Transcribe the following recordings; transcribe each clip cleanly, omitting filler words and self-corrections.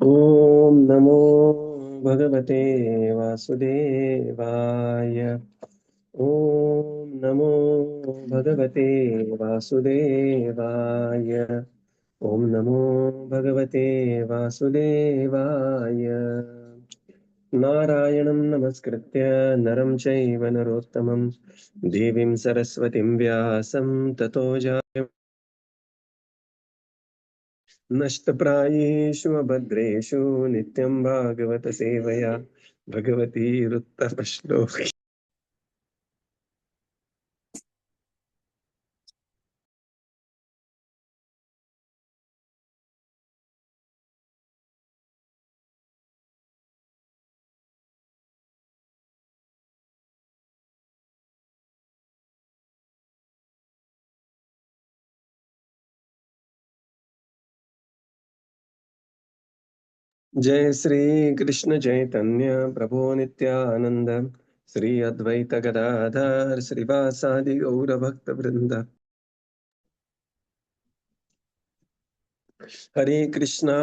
Om Namo Bhagavate Vasudevaya. Om Namo Bhagavate Vasudevaya. Om Namo Bhagavate Vasudevaya. Narayanam Namaskritya Naram Chaiva Narottamam Devim Saraswatim Vyasam Tato Jayam नष्टप्रायेषु अभद्रेषु नित्यं भागवत सेवया भगवतीरुत्तमश्लोकी. जय श्री कृष्ण चैतन्य प्रभु नित्यानंद श्री अद्वैत गदाधर श्रीवासादि गौर भक्त वृंद. हरे Krishna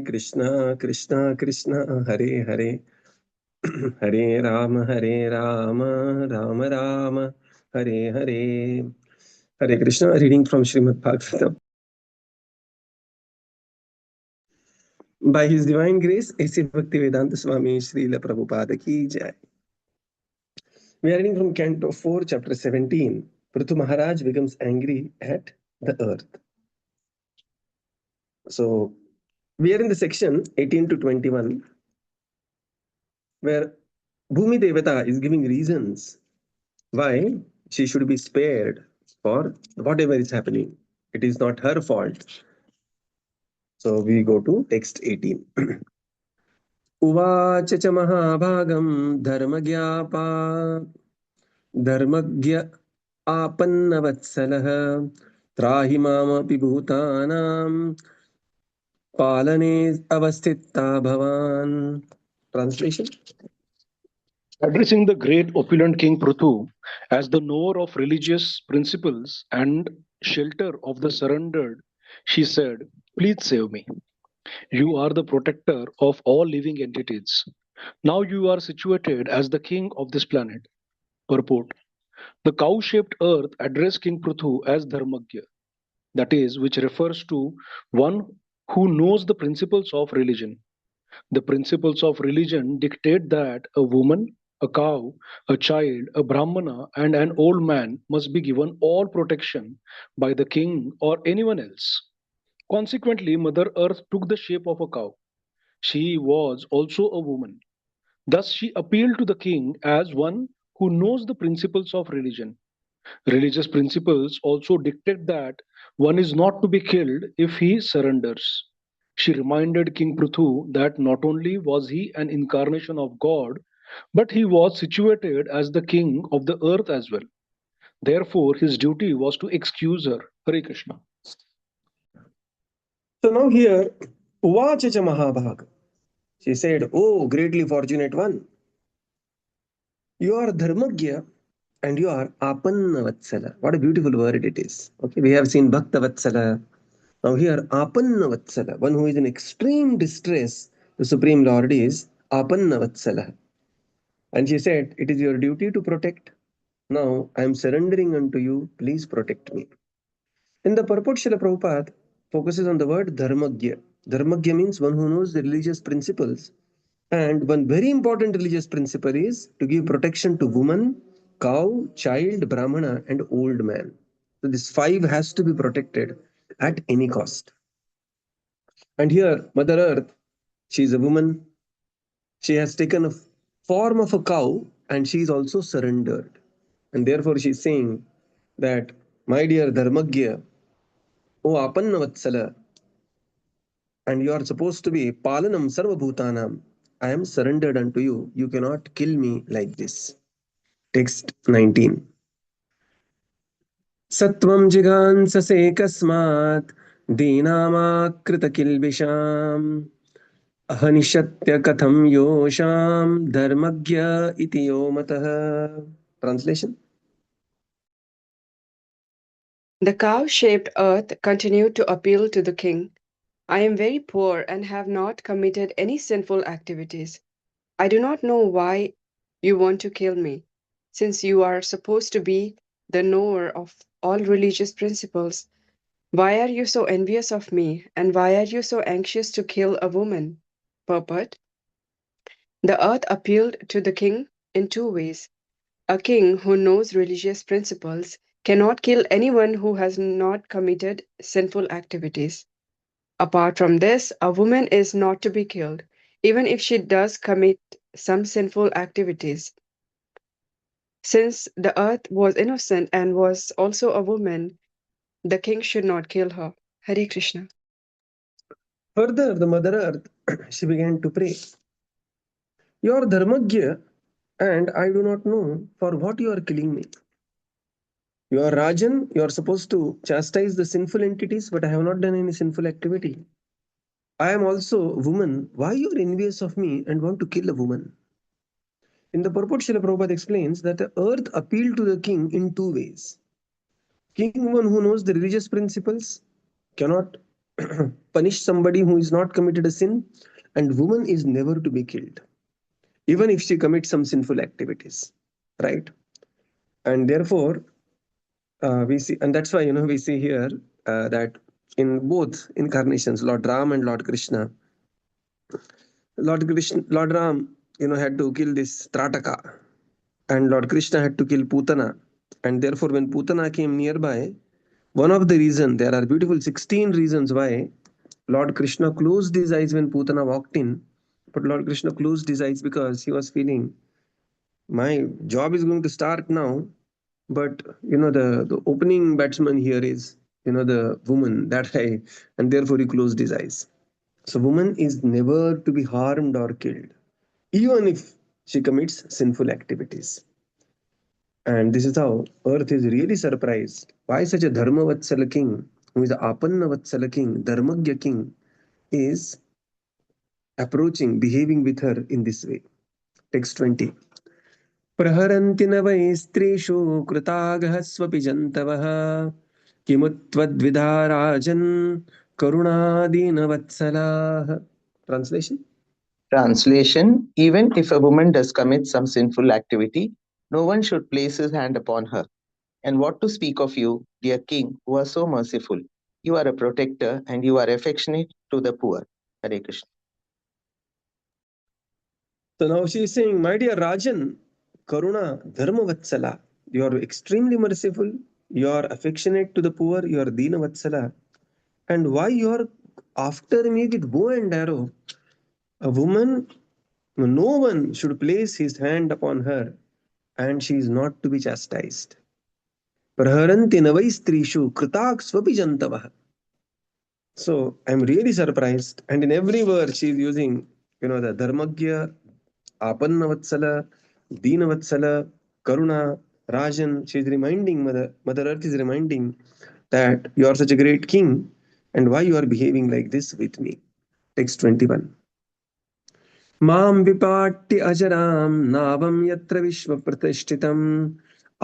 Krishna Krishna Hare Hare Hare Ram Ram Ram Hare Hare. Hare Krishna. Reading from Śrīmad Bhāgavatam. By His Divine Grace, A.C. Bhaktivedanta Swami Srila Prabhupada ki jai. We are reading from Canto 4, Chapter 17. Pṛthu Mahārāja becomes angry at the earth. So, we are in the section 18 to 21, where Bhumi Devata is giving reasons why she should be spared for whatever is happening. It is not her fault. So, we go to text 18. उवाच च महाभागं धर्मज्ञ आपन्नवत्सलः त्राहि मामपि भूतानां पालने अवस्थिता भवान्. Translation. Addressing the great opulent King Pṛthu as the knower of religious principles and shelter of the surrendered, she said, "Please save me. You are the protector of all living entities. Now you are situated as the king of this planet." Purport. The cow-shaped earth addressed King Pṛthu as Dharmagya, that is, which refers to one who knows the principles of religion. The principles of religion dictate that a woman, a cow, a child, a brahmana, and an old man must be given all protection by the king or anyone else. Consequently, Mother Earth took the shape of a cow. She was also a woman. Thus, she appealed to the king as one who knows the principles of religion. Religious principles also dictate that one is not to be killed if he surrenders. She reminded King Pṛthu that not only was he an incarnation of God, but he was situated as the king of the earth as well. Therefore, his duty was to excuse her. Hare Krishna. So now here, Uvacha cha Mahabhaga. She said, "Oh, greatly fortunate one, you are Dharmagya and you are Apannavatsala." What a beautiful word it is. Okay, we have seen Bhaktavatsala. Now here, Apannavatsala, one who is in extreme distress, the Supreme Lord is Apannavatsala. And she said, "It is your duty to protect. Now I am surrendering unto you. Please protect me." In the purport, Srila Prabhupada focuses on the word Dharmagya. Dharmagya means one who knows the religious principles. And one very important religious principle is to give protection to woman, cow, child, brahmana, and old man. So this five has to be protected at any cost. And here, Mother Earth, she is a woman. She has taken a form of a cow and she is also surrendered. And therefore, she is saying that, my dear Dharmagya, O Apannavatsala, and you are supposed to be Palanam Sarvabhutanam. I am surrendered unto you. You cannot kill me like this. Text 19. Satvam jigansase kasmat dīnāmākrita-kilbishām ahanishatya katham yosham dharmagya iti yo matah. Translation. The cow-shaped earth continued to appeal to the king. I am very poor and have not committed any sinful activities. I do not know why you want to kill me, since you are supposed to be the knower of all religious principles. Why are you so envious of me, and why are you so anxious to kill a woman? Purport. The earth appealed to the king in two ways. A king who knows religious principles cannot kill anyone who has not committed sinful activities. Apart from this, a woman is not to be killed, even if she does commit some sinful activities. Since the earth was innocent and was also a woman, the king should not kill her. Hare Krishna. Further, the Mother Earth, she began to pray. You are Dharmagya, and I do not know for what you are killing me. You are Rajan, you are supposed to chastise the sinful entities, but I have not done any sinful activity. I am also a woman. Why you are envious of me and want to kill a woman? In the purport, Srila Prabhupada explains that the earth appealed to the king in two ways. King, one who knows the religious principles, cannot punish somebody who is not committed a sin, and woman is never to be killed, even if she commits some sinful activities, right? And therefore, we see, and that's why we see here that in both incarnations, Lord Ram and Lord Krishna, Lord Ram, had to kill this Trataka, and Lord Krishna had to kill Putana. And therefore, when Putana came nearby, one of the reasons, there are beautiful 16 reasons why Lord Krishna closed his eyes when Putana walked in. But Lord Krishna closed his eyes because he was feeling, my job is going to start now. But the opening batsman here is the woman that I, and therefore he closed his eyes. So woman is never to be harmed or killed, even if she commits sinful activities. And this is how earth is really surprised. Why such a Dharma Vatsala king, who is the Apanna Vatsala king, Dharmagya king, is approaching, behaving with her in this way. Text 20. प्रहरन्ति न वै स्त्रीषु कृतागः स्वपि जन्तवः किमुत्वद्विधा राजन् करुणादीनवत्सलाः. Translation. Translation: even if a woman does commit some sinful activity, no one should place his hand upon her. And what to speak of you, dear king, who are so merciful? You are a protector and you are affectionate to the poor. Hare Krishna. So now she is saying, my dear Rajan, Karuna Dharma Vatsala, you are extremely merciful, you are affectionate to the poor, you are Dina Vatsala. And why you are after me with bow and arrow? A woman, no one should place his hand upon her, and she is not to be chastised. Praharanti navai strishu kritak swapi jantavah. So I'm really surprised. And in every word, she is using, the Dharmagya, Apanna Vatsala, Dina Vatsala, Karuna, Rajan. She is reminding, Mother Earth is reminding that you are such a great king and why you are behaving like this with me. Text 21. मां विपाट्य अजरां नावं यत्र विश्वप्रतिष्ठितम्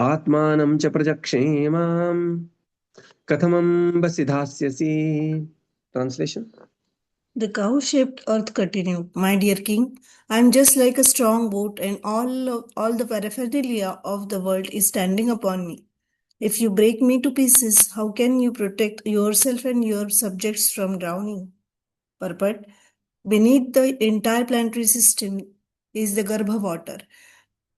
आत्मानं च प्रजक्षेमां कथमम्बसि धास्यसि. Translation. The cow-shaped earth continued, my dear king, I am just like a strong boat and all the paraphernalia of the world is standing upon me. If you break me to pieces, how can you protect yourself and your subjects from drowning? Purport: beneath the entire planetary system is the Garbha water.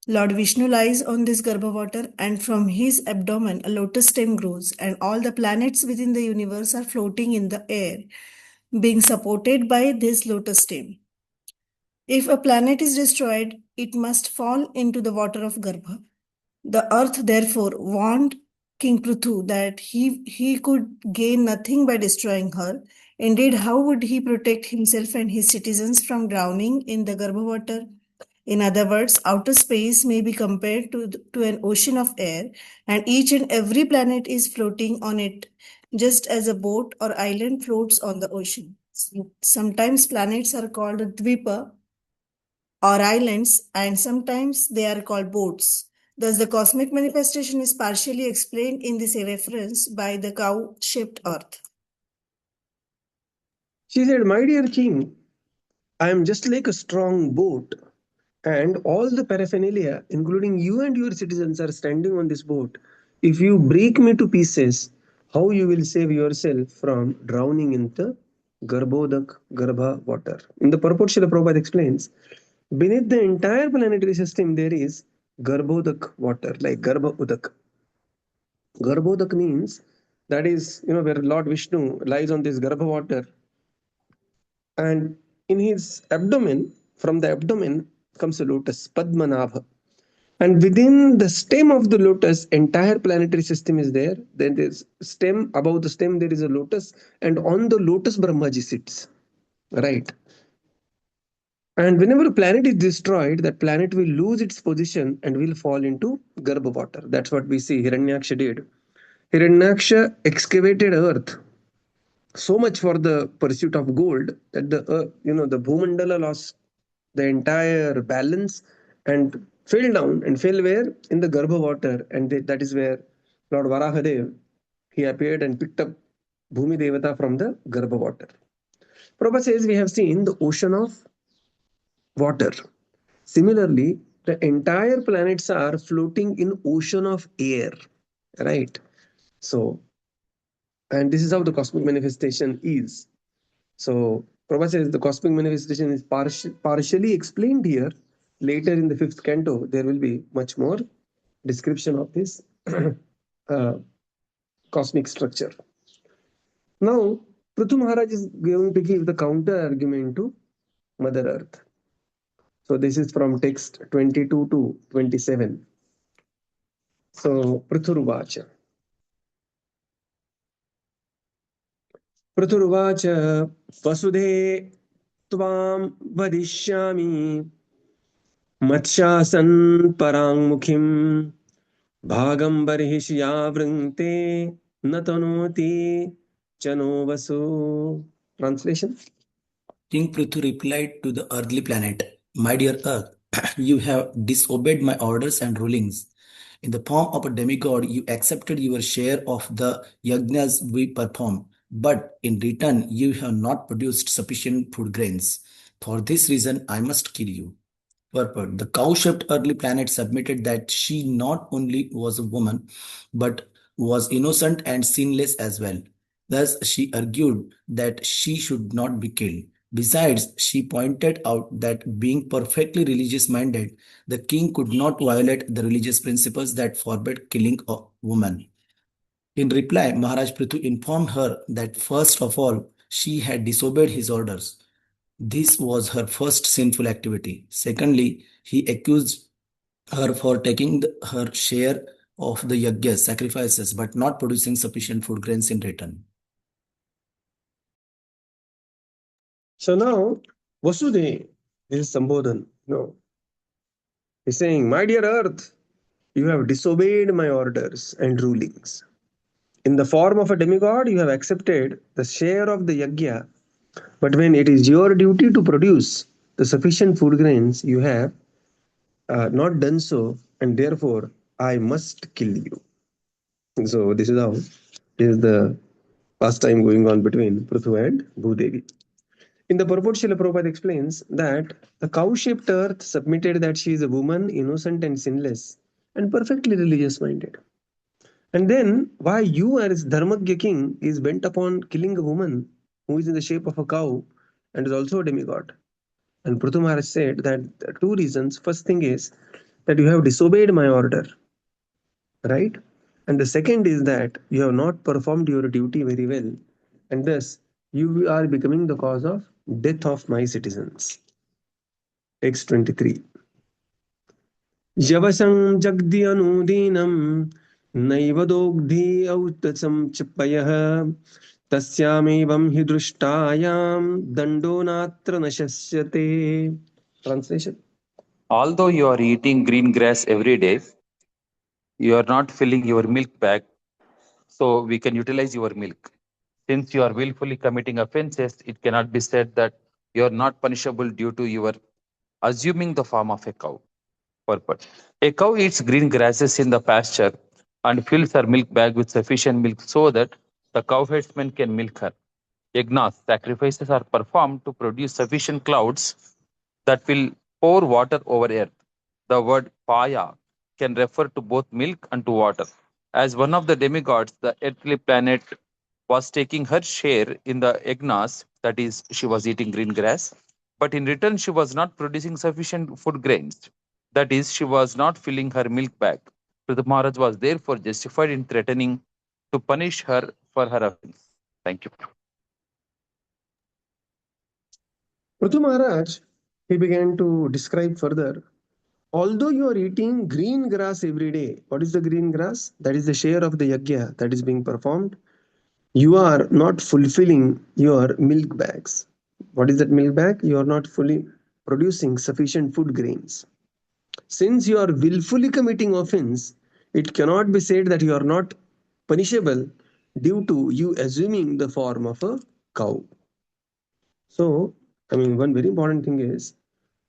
Lord Vishnu lies on this Garbha water, and from his abdomen a lotus stem grows, and all the planets within the universe are floating in the air, being supported by this lotus stem. If a planet is destroyed, it must fall into the water of Garbha. The earth therefore warned King Pṛthu that he could gain nothing by destroying her. Indeed, how would he protect himself and his citizens from drowning in the Garbha water? In other words, outer space may be compared to an ocean of air, and each and every planet is floating on it, just as a boat or island floats on the ocean. Sometimes planets are called dvipa or islands, and sometimes they are called boats. Thus, the cosmic manifestation is partially explained in this reference by the cow-shaped earth. She said, "My dear king, I am just like a strong boat, and all the paraphernalia, including you and your citizens, are standing on this boat. If you break me to pieces, how you will save yourself from drowning in the Garbha water?" In the purport, Srila Prabhupada explains, beneath the entire planetary system, there is Garbhodak water, like Garbha Udak. Garbhodak means that is, where Lord Vishnu lies on this Garbha water, and in his abdomen, from the abdomen comes a lotus, Padmanabha. And within the stem of the lotus, entire planetary system is there. Then there's stem, above the stem there is a lotus, and on the lotus Brahmaji sits. Right. And whenever a planet is destroyed, that planet will lose its position and will fall into Garbha water. That's what we see Hiranyaksha did. Hiranyaksha excavated earth so much for the pursuit of gold that the Bhumandala lost the entire balance and fell down, and fell where? In the Garbha water. And that is where Lord Varahadev, he appeared and picked up Bhumi Devata from the Garbha water. Prabhupada says we have seen the ocean of water. Similarly, the entire planets are floating in ocean of air, right? So, and this is how the cosmic manifestation is. So Prabhupada says the cosmic manifestation is partially explained here. Later in the fifth canto, there will be much more description of this cosmic structure. Now, Pṛthu Maharaj is going to give the counter argument to Mother Earth. So this is from text 22 to 27. So Pṛthuruvacha. Pṛthuruvacha Vasudhe Tvam Vadishyami Matshasan Parangmukhim Bhagam Barhishya Vrinte Natanoti Chano Vasu. Translation. King Pṛthu replied to the earthly planet, "My dear Earth, you have disobeyed my orders and rulings. In the form of a demigod, you accepted your share of the yajnas we perform, but in return, you have not produced sufficient food grains. For this reason, I must kill you." Purport: the cow-shaped earthly planet submitted that she not only was a woman, but was innocent and sinless as well. Thus, she argued that she should not be killed. Besides, she pointed out that being perfectly religious-minded, the king could not violate the religious principles that forbade killing a woman. In reply, Mahārāja Pṛthu informed her that first of all, she had disobeyed his orders. This was her first sinful activity. Secondly, he accused her for taking her share of the yajnas, sacrifices, but not producing sufficient food grains in return. So now, Vasudhe, this is Sambodhan. No. He's saying, "My dear Earth, you have disobeyed my orders and rulings. In the form of a demigod, you have accepted the share of the yajna, but when it is your duty to produce the sufficient food grains, you have not done so, and therefore I must kill you." So this is how is the pastime going on between Pṛthu and Bhudevi. In the purport, Srila Prabhupada explains that the cow-shaped earth submitted that she is a woman, innocent and sinless, and perfectly religious-minded. And then, why you as Dharmagya king is bent upon killing a woman who is in the shape of a cow and is also a demigod? And Pṛthu Maharaj said that two reasons. First thing is that you have disobeyed my order, right? And the second is that you have not performed your duty very well, and thus you are becoming the cause of death of my citizens. Text 23. Yavasam jagdi anudinam naivadogdhi autasam chipayah tasyamevam hi drushtayam dandonatra nashasyate. Translation. Although you are eating green grass every day, you are not filling your milk bag, so we can utilize your milk. Since you are willfully committing offenses, it cannot be said that you are not punishable due to your assuming the form of a cow. Purport. A cow eats green grasses in the pasture and fills her milk bag with sufficient milk so that the cow herdsman can milk her. yagnas, sacrifices are performed to produce sufficient clouds that will pour water over earth. The word paya can refer to both milk and to water. As one of the demigods, the earthly planet was taking her share in the yagnas, that is, she was eating green grass, but in return, she was not producing sufficient food grains. That is, she was not filling her milk bag. Pṛthu Maharaj was therefore justified in threatening to punish her for her offense. Thank you. Pṛthu Maharaj, he began to describe further. Although you are eating green grass every day, what is the green grass? That is the share of the yajna that is being performed. You are not fulfilling your milk bags. What is that milk bag? You are not fully producing sufficient food grains. Since you are willfully committing offense, it cannot be said that you are not punishable due to you assuming the form of a cow. So, one very important thing is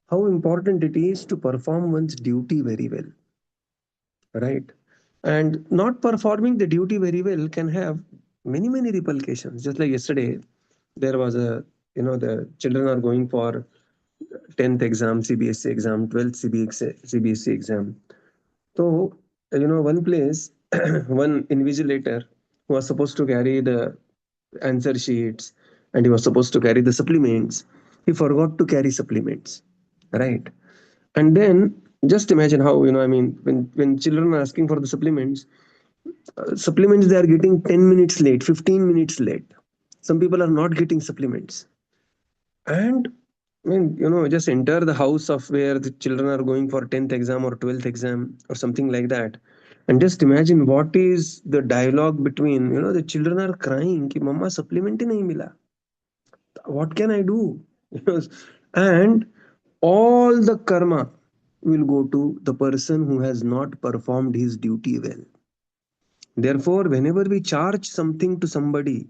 how important it is to perform one's duty very well, right? And not performing the duty very well can have many, many repercussions. Just like yesterday, there was the children are going for 10th exam, CBSE exam, 12th CBSE exam. So, one place, one invigilator who was supposed to carry the answer sheets and he was supposed to carry the supplements, he forgot to carry supplements, right? And then just imagine how, when children are asking for the supplements, they are getting 10 minutes late, 15 minutes late. Some people are not getting supplements. And just enter the house of where the children are going for 10th exam or 12th exam or something like that. And just imagine what is the dialogue between, the children are crying, ki mama supplement hi nahi mila. What can I do? And all the karma will go to the person who has not performed his duty well. Therefore, whenever we charge something to somebody,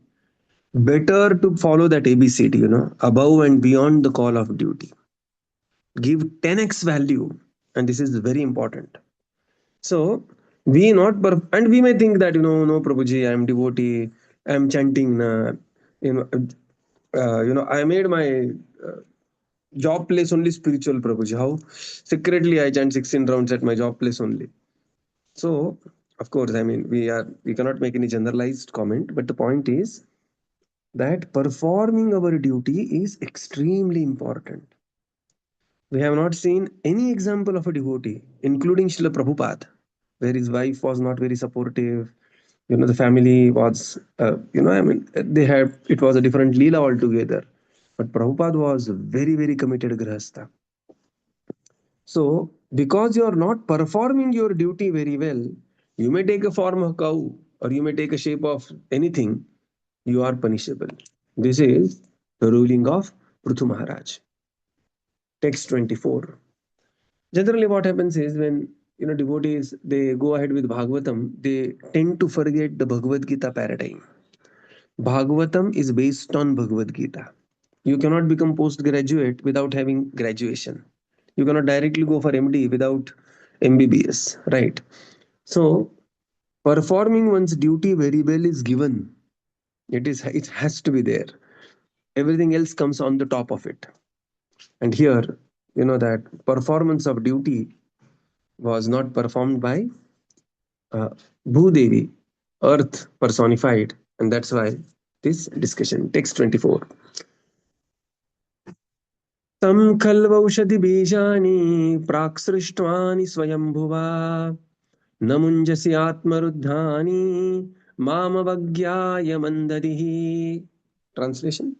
better to follow that ABCD, above and beyond the call of duty. Give 10x value, and this is very important. So, and we may think that, no, Prabhuji, I am devotee, I am chanting, I made my job place only spiritual, Prabhuji. How? Secretly, I chant 16 rounds at my job place only. So, of course, we cannot make any generalized comment, but the point is that performing our duty is extremely important. We have not seen any example of a devotee, including Srila Prabhupada, where his wife was not very supportive. The family was, it was a different leela altogether. But Prabhupada was very, very committed grahastha. So, because you are not performing your duty very well, you may take a form of cow or you may take a shape of anything, you are punishable. This is the ruling of Pṛthu Maharaj. Text 24. Generally, what happens is when devotees they go ahead with Bhagavatam, they tend to forget the Bhagavad Gita paradigm. Bhagavatam is based on Bhagavad Gita. You cannot become postgraduate without having graduation. You cannot directly go for MD without MBBS, right? So, performing one's duty very well is given. It has to be there. Everything else comes on the top of it. And here, that performance of duty was not performed by Bhudevi, earth personified, and that's why this discussion. Text 24. Tam khalvaushadhi bijani praksrishtvani swayambhuva namunjasi atmaruddhani mamavagyaya mandadihi. Translation.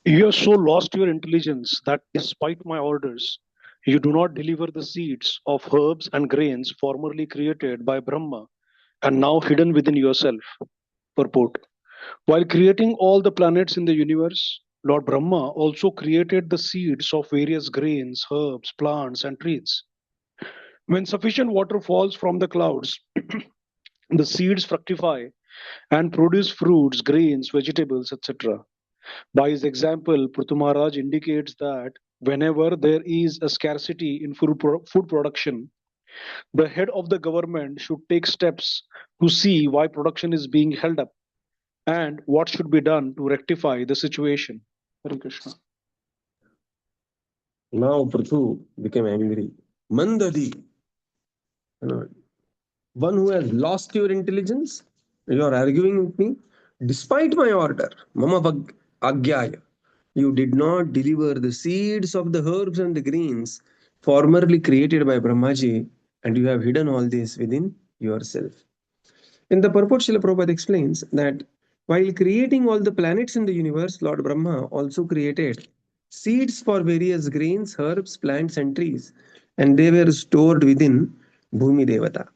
You have so lost your intelligence that despite my orders, you do not deliver the seeds of herbs and grains formerly created by Brahma and now hidden within yourself. Purport. While creating all the planets in the universe, Lord Brahma also created the seeds of various grains, herbs, plants, and trees. When sufficient water falls from the clouds, the seeds fructify and produce fruits, grains, vegetables, etc. By his example, Pṛthu Maharaj indicates that whenever there is a scarcity in food production, the head of the government should take steps to see why production is being held up and what should be done to rectify the situation. Hare Krishna. Now Pṛthu became angry. Mandadi, one who has lost your intelligence, you are arguing with me. Despite my order, Mama Agyaya, you did not deliver the seeds of the herbs and the greens formerly created by Brahmaji, and you have hidden all this within yourself. In the purport, Srila Prabhupada explains that while creating all the planets in the universe, Lord Brahma also created seeds for various grains, herbs, plants, and trees, and they were stored within Bhumi Devata,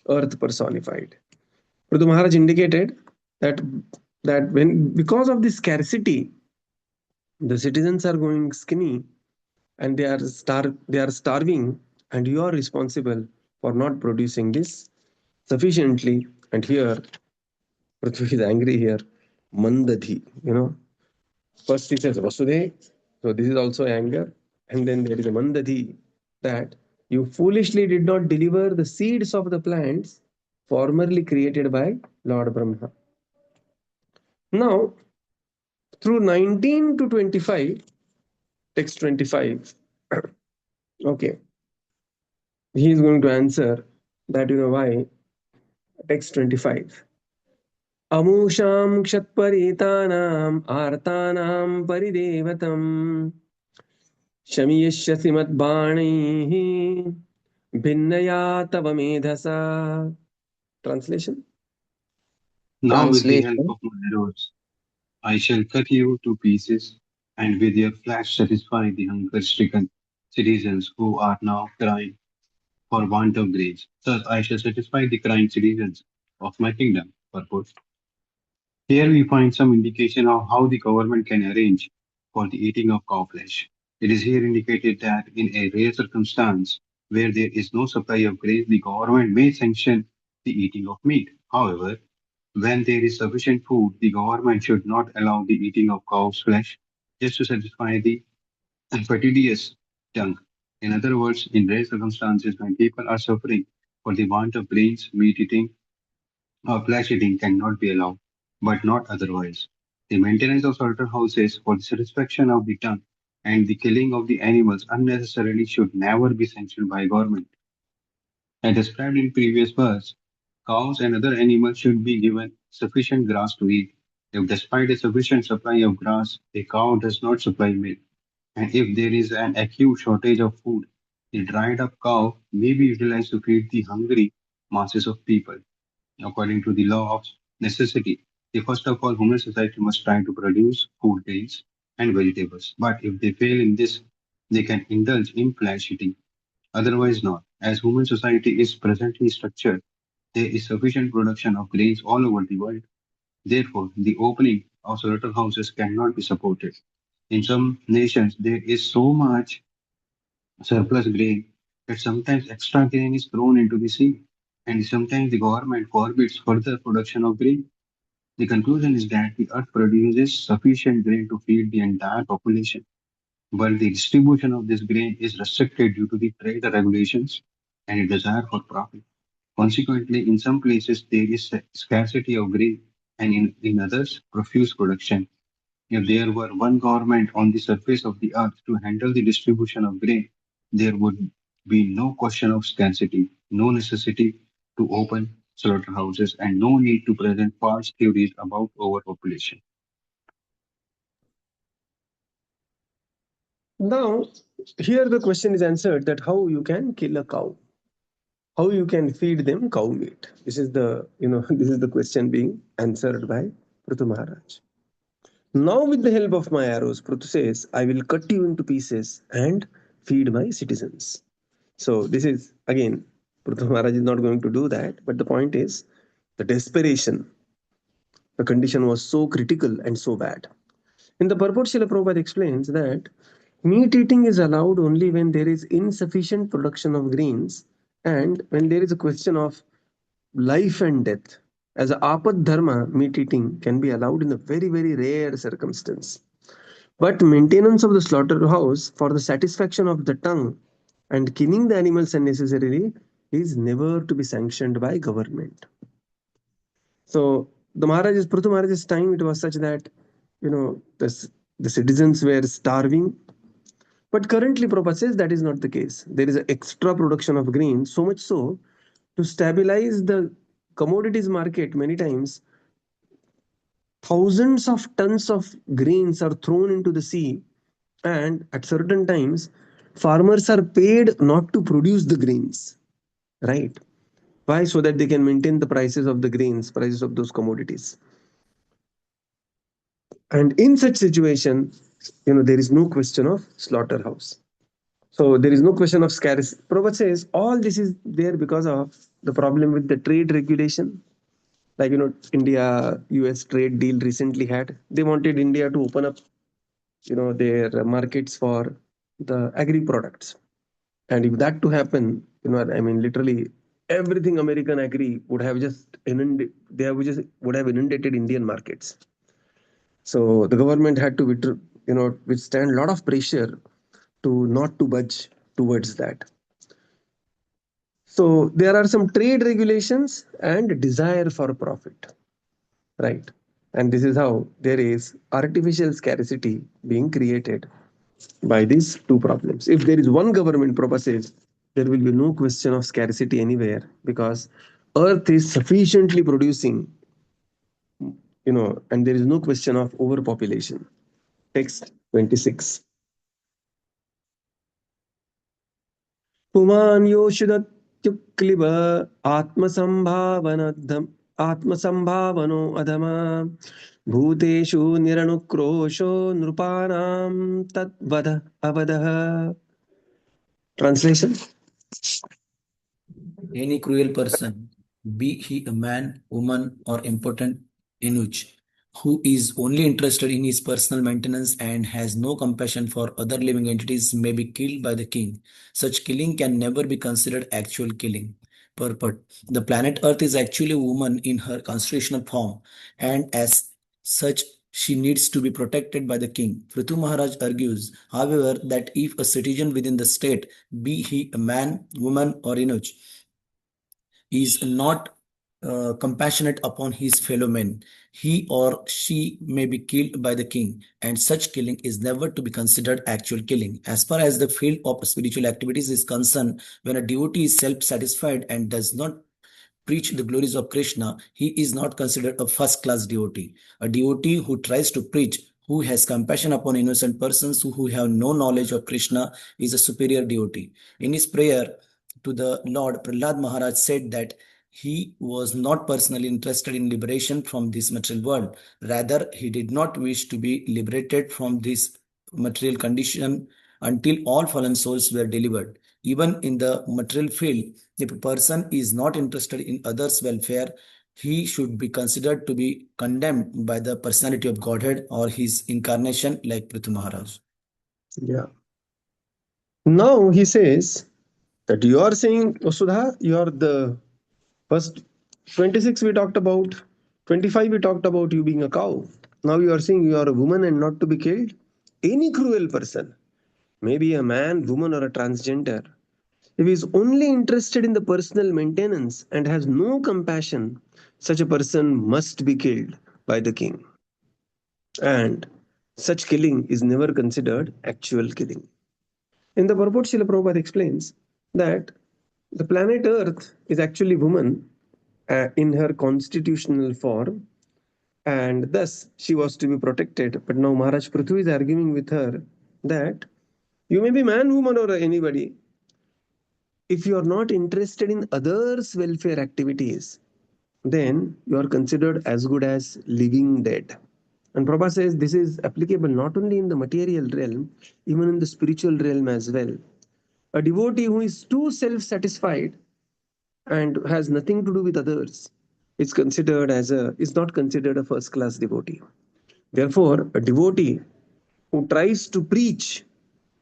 earth personified. Pṛthu Maharaj indicated that when because of the scarcity, the citizens are going skinny and they are starving, and you are responsible for not producing this sufficiently. And here Prithvi is angry here. Mandadhi, First he says Vasudev, so this is also anger. And then there is a Mandadhi, that you foolishly did not deliver the seeds of the plants formerly created by Lord Brahma. Now, through 19 to 25, text 25, okay, he is going to answer that why. Text 25. Amusham kshatparitanam artanam paridevatam shamiyashyasi madbanihi bhinnaya tava medhasa. Translation. Now with the help Translation. of my arrows, I shall cut you to pieces, and with your flash satisfy the hunger-stricken citizens who are now crying for want of grace. Thus I shall satisfy the crying citizens of my kingdom. Purpose. Here we find some indication of how the government can arrange for the eating of cow flesh. It is here indicated that in a rare circumstance where there is no supply of grain, the government may sanction the eating of meat. However, when there is sufficient food, the government should not allow the eating of cow's flesh just to satisfy the fastidious tongue. In other words, in rare circumstances when people are suffering for the want of grains, meat eating flesh eating cannot be allowed, but not otherwise. The maintenance of slaughterhouses for the satisfaction of the tongue and the killing of the animals unnecessarily should never be sanctioned by government. As described in previous verse, cows and other animals should be given sufficient grass to eat. If despite a sufficient supply of grass, a cow does not supply milk, and if there is an acute shortage of food, the dried up cow may be utilized to feed the hungry masses of people. According to the law of necessity, the first of all, human society must try to produce food grains and vegetables. But if they fail in this, they can indulge in flesh eating. Otherwise not. As human society is presently structured, there is sufficient production of grains all over the world. Therefore, the opening of slaughterhouses cannot be supported. In some nations, there is so much surplus grain that sometimes extra grain is thrown into the sea, and sometimes the government forbids further production of grain. The conclusion is that the earth produces sufficient grain to feed the entire population, but the distribution of this grain is restricted due to the trade regulations and a desire for profit. Consequently, in some places there is scarcity of grain, and in others, profuse production. If there were one government on the surface of the earth to handle the distribution of grain, there would be no question of scarcity, no necessity to open slaughterhouses, and no need to present false theories about overpopulation. Now, here the question is answered that how you can kill a cow, how you can feed them cow meat. This is the this is the question being answered by Pṛthu Maharaj. Now, with the help of my arrows, Pṛthu says, I will cut you into pieces and feed my citizens. So this is again, Pṛthu Maharaj is not going to do that, but the point is the desperation. The condition was so critical and so bad. In the purport, Srila Prabhupada explains that meat eating is allowed only when there is insufficient production of greens and when there is a question of life and death. As a apad dharma, meat eating can be allowed in a very, very rare circumstance. But maintenance of the slaughterhouse for the satisfaction of the tongue and killing the animals unnecessarily is never to be sanctioned by government. So the Pṛthu Mahārāja's time, it was such that, the citizens were starving. But currently, Prabhupada says that is not the case. There is an extra production of grain, so much so, to stabilize the commodities market, many times, thousands of tons of grains are thrown into the sea, and at certain times, farmers are paid not to produce the grains, right? Why? So that they can maintain the prices of the grains, prices of those commodities. And in such situation, there is no question of slaughterhouse. So there is no question of scarcity. Prabhupada says all this is there because of the problem with the trade regulation. Like, India-US trade deal recently had. They wanted India to open up, their markets for the agri products. And if that to happen, literally everything American agri would have just would have inundated Indian markets. So the government had to withstand a lot of pressure not to budge towards that. So there are some trade regulations and desire for profit, right? And this is how there is artificial scarcity being created by these two problems. If there is one government, Prabhupada says, there will be no question of scarcity anywhere, because earth is sufficiently producing, and there is no question of overpopulation. Text 26. पुमान् योषिदत्युक्लिब आत्मसंभावनो अधमा भूतेषु निरनुक्रोशो नृपाणां तद्वद अवदः. Translation. Any cruel person, be he a man, woman, or important eunuch, who is only interested in his personal maintenance and has no compassion for other living entities, may be killed by the king. Such killing can never be considered actual killing. Purport: the planet Earth is actually a woman in her constitutional form, and as such, she needs to be protected by the king. Pṛthu Mahārāja argues, however, that if a citizen within the state, be he a man, woman, or eunuch, is not compassionate upon his fellow men, he or she may be killed by the king, and such killing is never to be considered actual killing. As far as the field of spiritual activities is concerned, when a devotee is self-satisfied and does not preach the glories of Krishna, he is not considered a first-class devotee. A devotee who tries to preach, who has compassion upon innocent persons who have no knowledge of Krishna, is a superior devotee. In his prayer to the Lord, Prahlad Maharaj said that he was not personally interested in liberation from this material world. Rather, he did not wish to be liberated from this material condition until all fallen souls were delivered. Even in the material field, if a person is not interested in others' welfare, he should be considered to be condemned by the personality of Godhead or his incarnation, like Pṛthu Mahārāja. Yeah. Now he says that you are saying, Vasudha, you are the first 26 we talked about, 25 we talked about you being a cow. Now you are saying you are a woman and not to be killed. Any cruel person, maybe a man, woman, or a transgender, if he is only interested in the personal maintenance and has no compassion, such a person must be killed by the king. And such killing is never considered actual killing. In the purport, Srila Prabhupada explains that the planet Earth is actually woman in her constitutional form, and thus she was to be protected. But now Maharaj Pṛthu is arguing with her that you may be man, woman, or anybody. If you are not interested in others' welfare activities, then you are considered as good as living dead. And Prabhupada says this is applicable not only in the material realm, even in the spiritual realm as well. A devotee who is too self-satisfied and has nothing to do with others is not considered a first-class devotee. Therefore, a devotee who tries to preach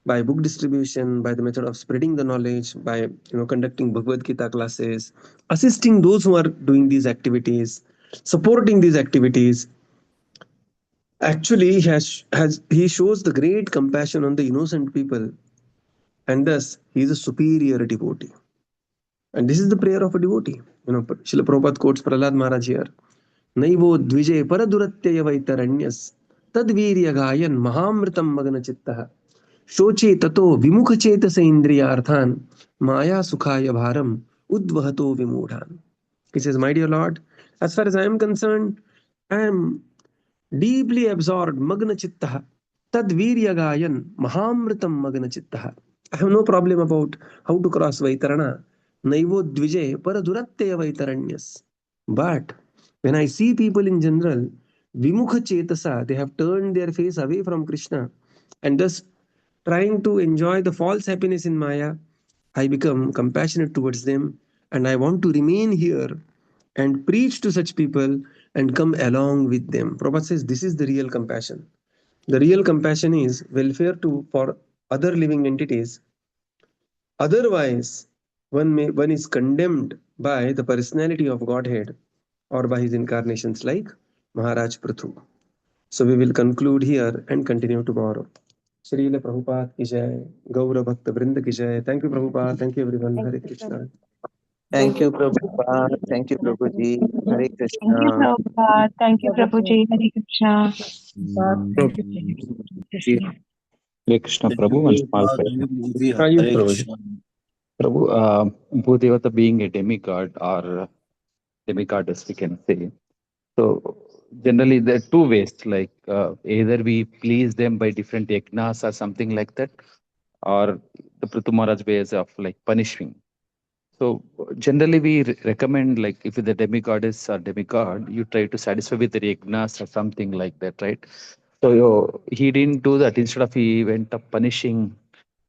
by book distribution, by the method of spreading the knowledge, by conducting Bhagavad Gita classes, assisting those who are doing these activities, supporting these activities, actually he shows the great compassion on the innocent people, and thus he is a superior devotee. And this is the prayer of a devotee. Srila Prabhupada quotes Prahlad Maharaj here. Naivo dvije paraduratya vaitaranyas tadvirya gayan mahamritam magnachittah shoche tato vimukachetasa indriyarthan maya sukhaya bharam udvahato vimudhan. He says, my dear Lord, as far as I am concerned, I am deeply absorbed, magna chittaha, tad viryagayan, mahamritam magna chittaha. I have no problem about how to cross Vaitarana. Naivo dvije paraduratteya Vaitaranyas. But when I see people in general, vimukha chetasa, they have turned their face away from Krishna and thus trying to enjoy the false happiness in Maya, I become compassionate towards them and I want to remain here and preach to such people and come along with them. Prabhupada says this is the real compassion. The real compassion is welfare for other living entities. Otherwise, one is condemned by the personality of Godhead or by his incarnations like Mahārāja Pṛthu. So we will conclude here and continue tomorrow. Srila Prabhupada ki jai, Gaura Bhakta Vrinda ki jai. Thank you, Prabhupada. Thank you, everyone. Hare Krishna. Thank you, Prabhupada. Thank you, Prabhuji. Hare Thank you, Krishna. Prabhupada. Thank you, Prabhuji. Hare Krishna. Hare Krishna, Prabhu. One small question. Yes, Prabhuji. Prabhu, Bhudevata being a demigod or demigoddess, we can say. So generally there are two ways, like either we please them by different yajnas or something like that, or the Pṛthu Maharaj ways of like punishing. So generally we recommend, like if the demigoddess or demigod, you try to satisfy with the yajnas or something like that, right? So he didn't do that. Instead of he went up punishing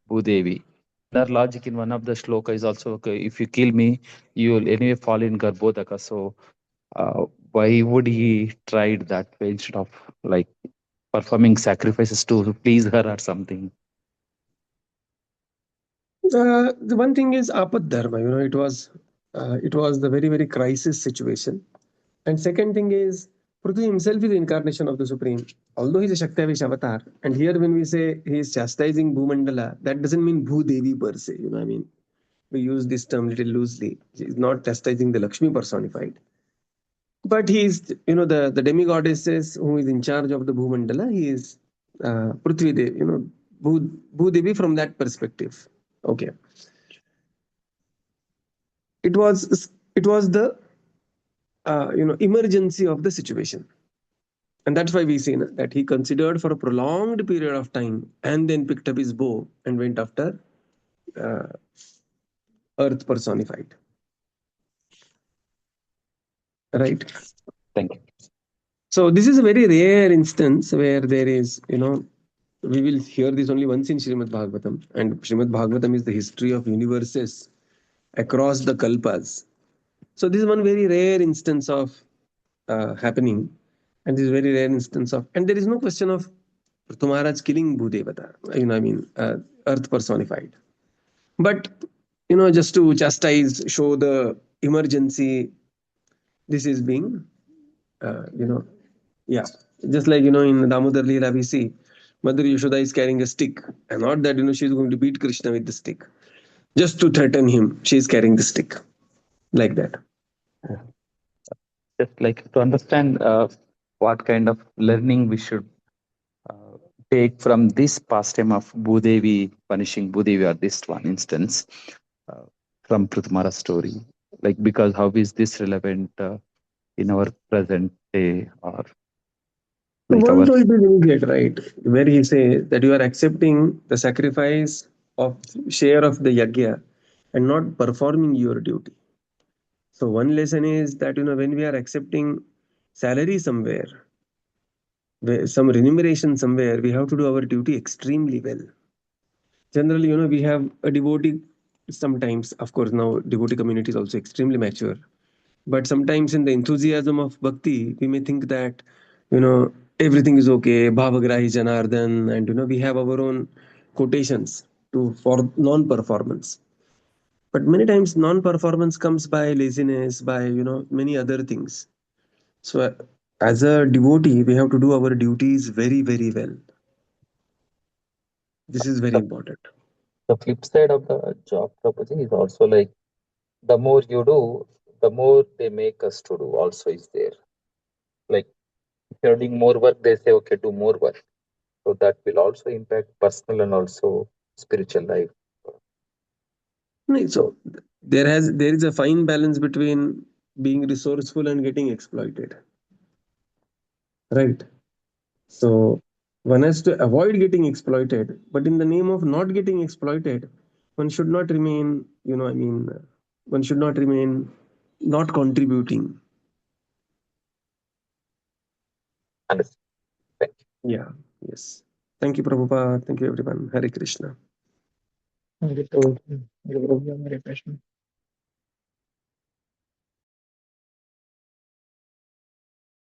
Bhudevi. Their logic in one of the shloka is also, okay, if you kill me, you will anyway fall in Garbhodaka. So why would he tried that way instead of like performing sacrifices to please her or something? The one thing is apad dharma. It was the very, very crisis situation. And second thing is, Pṛthu himself is the incarnation of the Supreme. Although he is a Shaktavish avatar, and here when we say he is chastising Bhumandala, that doesn't mean Bhudevi per se. We use this term little loosely. He is not chastising the Lakshmi personified. But he is, the demigoddesses who is in charge of the Bhumandala, he is Prithvi Devi, Bhudevi from that perspective. Okay. It was the emergency of the situation. And that's why we see that he considered for a prolonged period of time and then picked up his bow and went after earth personified. Right? Thank you. So this is a very rare instance where there is, we will hear this only once in Śrīmad Bhāgavatam. And Śrīmad Bhāgavatam is the history of universes across the kalpas. So this is one very rare instance of happening. And this is very rare instance of, and there is no question of Pṛthu Maharaj killing Bhudevata, earth personified. But, just to chastise, show the emergency, this is being, just like, in Damodar Leela, we see Mother Yashoda is carrying a stick, and not that, she's going to beat Krishna with the stick. Just to threaten him, she's carrying the stick. Like that. Just like to understand what kind of learning we should take from this pastime of Bhudevi punishing Bhudevi, or this one instance from Pṛthu Maharaj's story. Like, because how is this relevant in our present day, or like One told is immediate, right? Where he says that you are accepting the sacrifice of share of the yajna and not performing your duty. So one lesson is that, when we are accepting salary somewhere, some remuneration somewhere, we have to do our duty extremely well. Generally, we have a devotee sometimes, of course, now devotee community is also extremely mature. But sometimes in the enthusiasm of bhakti, we may think that, everything is okay, bhavagrahi janardhan, and, we have our own quotations for non-performance. But many times non-performance comes by laziness, by, many other things. So as a devotee, we have to do our duties very, very well. This is very important. The flip side of the job proposition is also like, the more you do, the more they make us to do also is there. Like if you're doing more work, they say, okay, do more work. So that will also impact personal and also spiritual life. No, so there is a fine balance between being resourceful and getting exploited, right? So one has to avoid getting exploited, but in the name of not getting exploited, one should not remain, one should not remain not contributing. Understand. Thank you. Yeah, yes. Thank you, Prabhupada. Thank you, everyone. Hare Krishna. Hare Krishna.